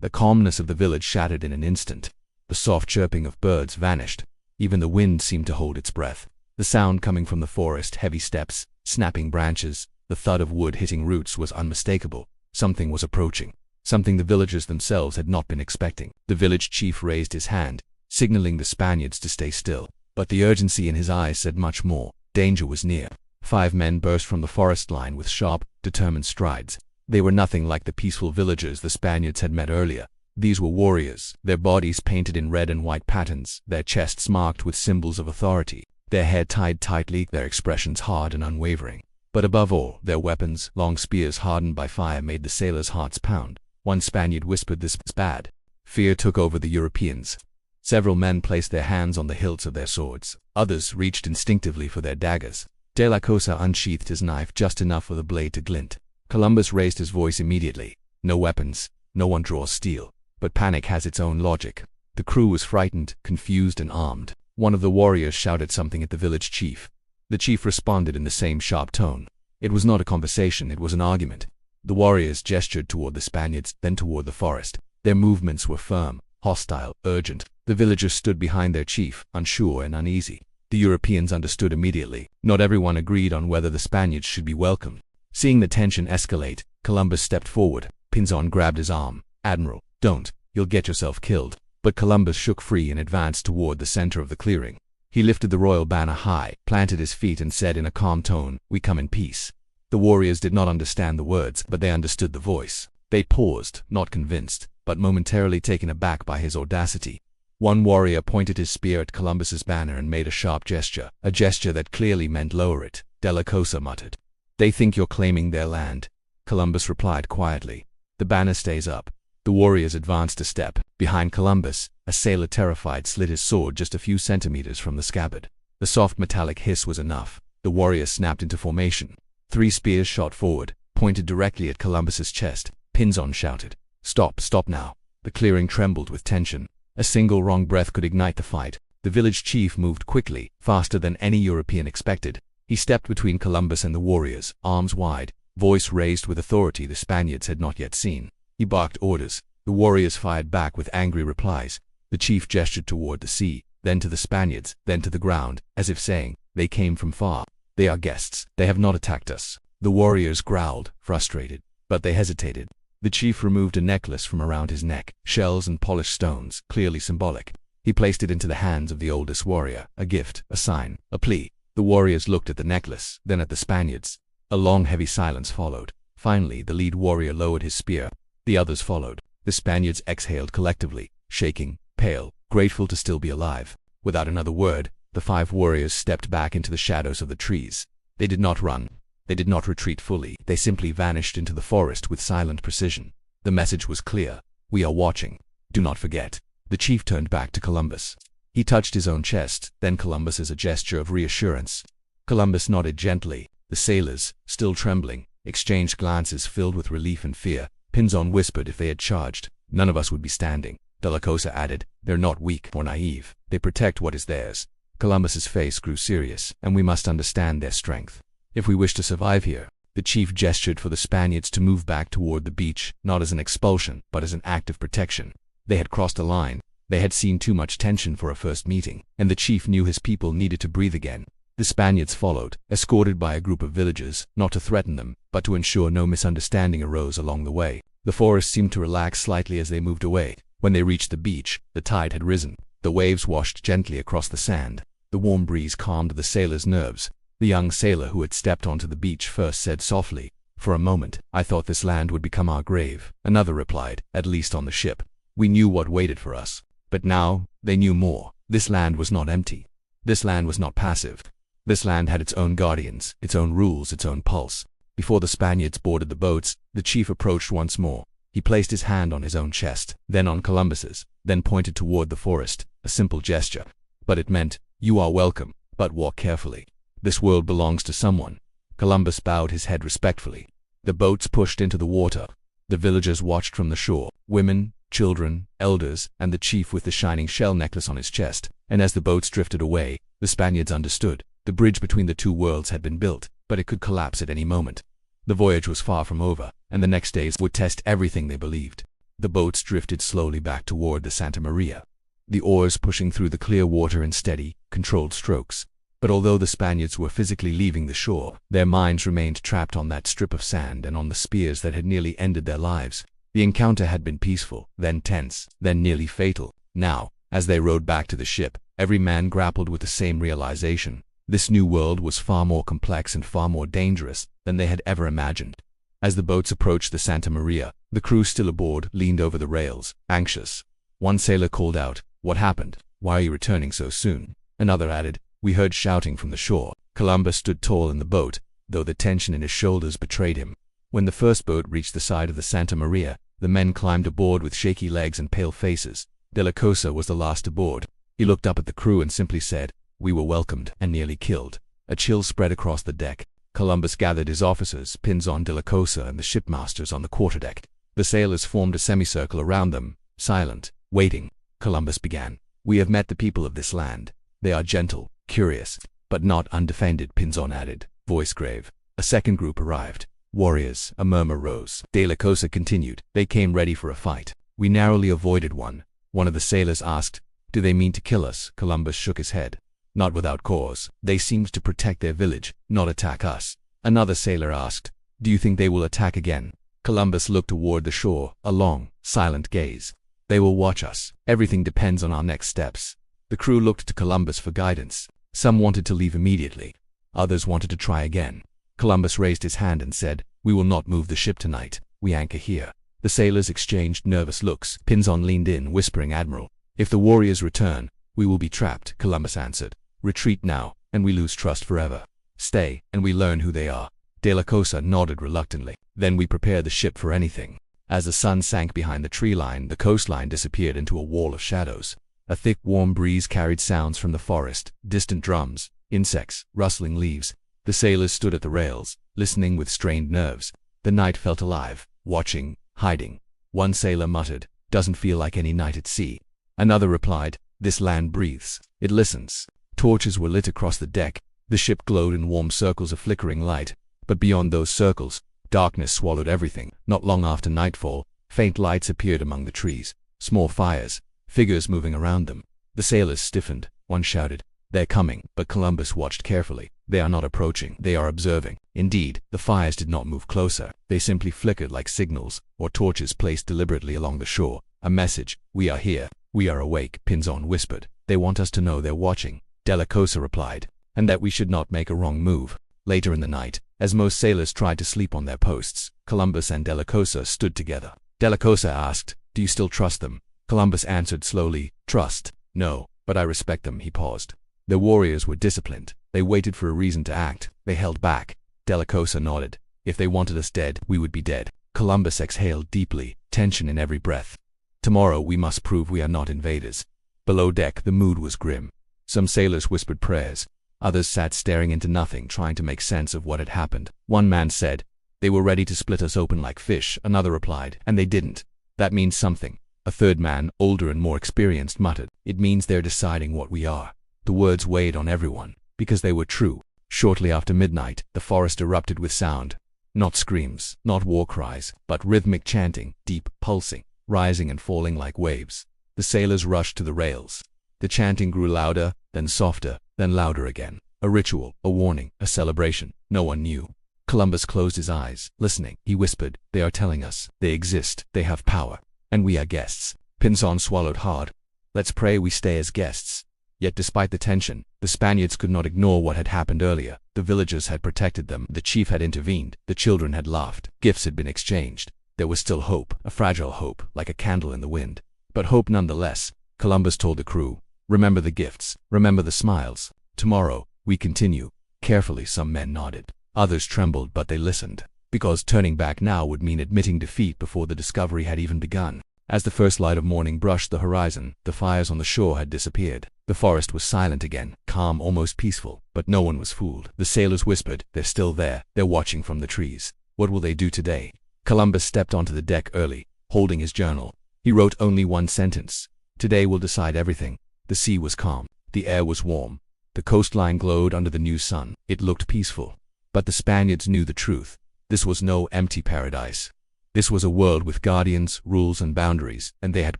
The calmness of the village shattered in an instant. The soft chirping of birds vanished. Even the wind seemed to hold its breath. The sound coming from the forest, heavy steps, snapping branches, the thud of wood hitting roots was unmistakable. Something was approaching. Something the villagers themselves had not been expecting. The village chief raised his hand, signaling the Spaniards to stay still. But the urgency in his eyes said much more. Danger was near. 5 men burst from the forest line with sharp, determined strides. They were nothing like the peaceful villagers the Spaniards had met earlier. These were warriors, their bodies painted in red and white patterns, their chests marked with symbols of authority, their hair tied tightly, their expressions hard and unwavering. But above all, their weapons, long spears hardened by fire, made the sailors' hearts pound. One Spaniard whispered, "This is bad." Fear took over the Europeans. Several men placed their hands on the hilts of their swords. Others reached instinctively for their daggers. De la Cosa unsheathed his knife just enough for the blade to glint. Columbus raised his voice immediately. "No weapons. No one draws steel. But panic has its own logic." The crew was frightened, confused, and armed. One of the warriors shouted something at the village chief. The chief responded in the same sharp tone. It was not a conversation, it was an argument. The warriors gestured toward the Spaniards, then toward the forest. Their movements were firm, hostile, urgent. The villagers stood behind their chief, unsure and uneasy. The Europeans understood immediately. Not everyone agreed on whether the Spaniards should be welcomed. Seeing the tension escalate, Columbus stepped forward. Pinzon grabbed his arm. "Admiral, don't. You'll get yourself killed." But Columbus shook free and advanced toward the center of the clearing. He lifted the royal banner high, planted his feet, and said in a calm tone, "We come in peace." The warriors did not understand the words, but they understood the voice. They paused, not convinced, but momentarily taken aback by his audacity. One warrior pointed his spear at Columbus's banner and made a sharp gesture, a gesture that clearly meant lower it. De la Cosa muttered, "They think you're claiming their land." Columbus replied quietly, "The banner stays up." The warriors advanced a step. Behind Columbus, a sailor terrified slid his sword just a few centimeters from the scabbard. The soft metallic hiss was enough. The warriors snapped into formation. 3 spears shot forward, pointed directly at Columbus's chest. Pinzon shouted, "Stop, stop now." The clearing trembled with tension. A single wrong breath could ignite the fight. The village chief moved quickly, faster than any European expected. He stepped between Columbus and the warriors, arms wide, voice raised with authority the Spaniards had not yet seen. He barked orders. The warriors fired back with angry replies. The chief gestured toward the sea, then to the Spaniards, then to the ground, as if saying, "They came from far. They are guests. They have not attacked us." The warriors growled, frustrated, but they hesitated. The chief removed a necklace from around his neck, shells and polished stones, clearly symbolic. He placed it into the hands of the oldest warrior, a gift, a sign, a plea. The warriors looked at the necklace, then at the Spaniards. A long, heavy silence followed. Finally, the lead warrior lowered his spear. The others followed. The Spaniards exhaled collectively, shaking, pale, grateful to still be alive. Without another word, the 5 warriors stepped back into the shadows of the trees. They did not run. They did not retreat fully. They simply vanished into the forest with silent precision. The message was clear. "We are watching. Do not forget." The chief turned back to Columbus. He touched his own chest, then Columbus as a gesture of reassurance. Columbus nodded gently. The sailors, still trembling, exchanged glances filled with relief and fear. Pinzon whispered, "If they had charged, none of us would be standing." De la Cosa added, "They're not weak or naive. They protect what is theirs." Columbus's face grew serious, "And we must understand their strength. If we wish to survive here." The chief gestured for the Spaniards to move back toward the beach, not as an expulsion, but as an act of protection. They had crossed a line. They had seen too much tension for a first meeting, and the chief knew his people needed to breathe again. The Spaniards followed, escorted by a group of villagers, not to threaten them, but to ensure no misunderstanding arose along the way. The forest seemed to relax slightly as they moved away. When they reached the beach, the tide had risen. The waves washed gently across the sand. The warm breeze calmed the sailors' nerves. The young sailor who had stepped onto the beach first said softly, "For a moment, I thought this land would become our grave." Another replied, "At least on the ship. We knew what waited for us." But now, they knew more. This land was not empty. This land was not passive. This land had its own guardians, its own rules, its own pulse. Before the Spaniards boarded the boats, the chief approached once more. He placed his hand on his own chest, then on Columbus's, then pointed toward the forest, a simple gesture. But it meant, "You are welcome, but walk carefully. This world belongs to someone." Columbus bowed his head respectfully. The boats pushed into the water. The villagers watched from the shore, women, children, elders, and the chief with the shining shell necklace on his chest. And as the boats drifted away, the Spaniards understood. The bridge between the two worlds had been built, but it could collapse at any moment. The voyage was far from over, and the next days would test everything they believed. The boats drifted slowly back toward the Santa Maria, the oars pushing through the clear water in steady, controlled strokes. But although the Spaniards were physically leaving the shore, their minds remained trapped on that strip of sand and on the spears that had nearly ended their lives. The encounter had been peaceful, then tense, then nearly fatal. Now, as they rowed back to the ship, every man grappled with the same realization. This new world was far more complex and far more dangerous than they had ever imagined. As the boats approached the Santa Maria, the crew still aboard leaned over the rails, anxious. One sailor called out, "What happened? Why are you returning so soon?" Another added, "We heard shouting from the shore." Columbus stood tall in the boat, though the tension in his shoulders betrayed him. When the first boat reached the side of the Santa Maria, the men climbed aboard with shaky legs and pale faces. De la Cosa was the last aboard. He looked up at the crew and simply said, "We were welcomed and nearly killed." A chill spread across the deck. Columbus gathered his officers, Pinzon, de la Cosa, and the shipmasters on the quarterdeck. The sailors formed a semicircle around them, silent, waiting. Columbus began, "We have met the people of this land. They are gentle, curious, but not undefended," Pinzon added, voice grave. A second group arrived. "Warriors," a murmur rose. De la Cosa continued, "They came ready for a fight. We narrowly avoided one." One of the sailors asked, "Do they mean to kill us?" Columbus shook his head. "Not without cause. They seemed to protect their village, not attack us." Another sailor asked, "Do you think they will attack again?" Columbus looked toward the shore, a long, silent gaze. "They will watch us. Everything depends on our next steps." The crew looked to Columbus for guidance. Some wanted to leave immediately. Others wanted to try again. Columbus raised his hand and said, "We will not move the ship tonight. We anchor here." The sailors exchanged nervous looks. Pinzon leaned in, whispering, "Admiral, if the warriors return, we will be trapped." Columbus answered, "Retreat now, and we lose trust forever. Stay, and we learn who they are." De la Cosa nodded reluctantly. "Then we prepare the ship for anything." As the sun sank behind the tree line, the coastline disappeared into a wall of shadows. A thick, warm breeze carried sounds from the forest, distant drums, insects, rustling leaves. The sailors stood at the rails, listening with strained nerves. The night felt alive, watching, hiding. One sailor muttered, "Doesn't feel like any night at sea." Another replied, "This land breathes. It listens." Torches were lit across the deck. The ship glowed in warm circles of flickering light. But beyond those circles, darkness swallowed everything. Not long after nightfall, faint lights appeared among the trees. Small fires, figures moving around them. The sailors stiffened. One shouted, "They're coming," but Columbus watched carefully. "They are not approaching, they are observing." Indeed, the fires did not move closer. They simply flickered like signals, or torches placed deliberately along the shore. A message, "We are here, we are awake," Pinzon whispered. "They want us to know they're watching," De la Cosa replied, "and that we should not make a wrong move." Later in the night, as most sailors tried to sleep on their posts, Columbus and De la Cosa stood together. De la Cosa asked, "Do you still trust them?" Columbus answered slowly, "Trust? No, but I respect them." He paused. The warriors were disciplined. They waited for a reason to act. They held back. De la Cosa nodded. "If they wanted us dead, we would be dead." Columbus exhaled deeply, tension in every breath. "Tomorrow we must prove we are not invaders." Below deck, the mood was grim. Some sailors whispered prayers. Others sat staring into nothing, trying to make sense of what had happened. One man said, "They were ready to split us open like fish." Another replied, "And they didn't. That means something." A third man, older and more experienced, muttered, "It means they're deciding what we are." The words weighed on everyone, because they were true. Shortly after midnight, the forest erupted with sound. Not screams, not war cries, but rhythmic chanting, deep, pulsing, rising and falling like waves. The sailors rushed to the rails. The chanting grew louder, then softer, then louder again. A ritual, a warning, a celebration. No one knew. Columbus closed his eyes, listening. He whispered, "They are telling us. They exist. They have power. And we are guests." Pinzon swallowed hard. "Let's pray we stay as guests." Yet despite the tension, the Spaniards could not ignore what had happened earlier. The villagers had protected them. The chief had intervened. The children had laughed. Gifts had been exchanged. There was still hope, a fragile hope, like a candle in the wind. But hope nonetheless. Columbus told the crew, "Remember the gifts. Remember the smiles. Tomorrow, we continue." Carefully, some men nodded. Others trembled, but they listened. Because turning back now would mean admitting defeat before the discovery had even begun. As the first light of morning brushed the horizon, the fires on the shore had disappeared. The forest was silent again, calm, almost peaceful, but no one was fooled. The sailors whispered, "They're still there. They're watching from the trees. What will they do today?" Columbus stepped onto the deck early, holding his journal. He wrote only one sentence. "Today will decide everything." The sea was calm. The air was warm. The coastline glowed under the new sun. It looked peaceful. But the Spaniards knew the truth. This was no empty paradise. This was a world with guardians, rules, and boundaries, and they had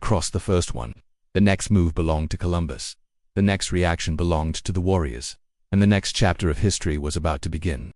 crossed the first one. The next move belonged to Columbus. The next reaction belonged to the warriors. And the next chapter of history was about to begin.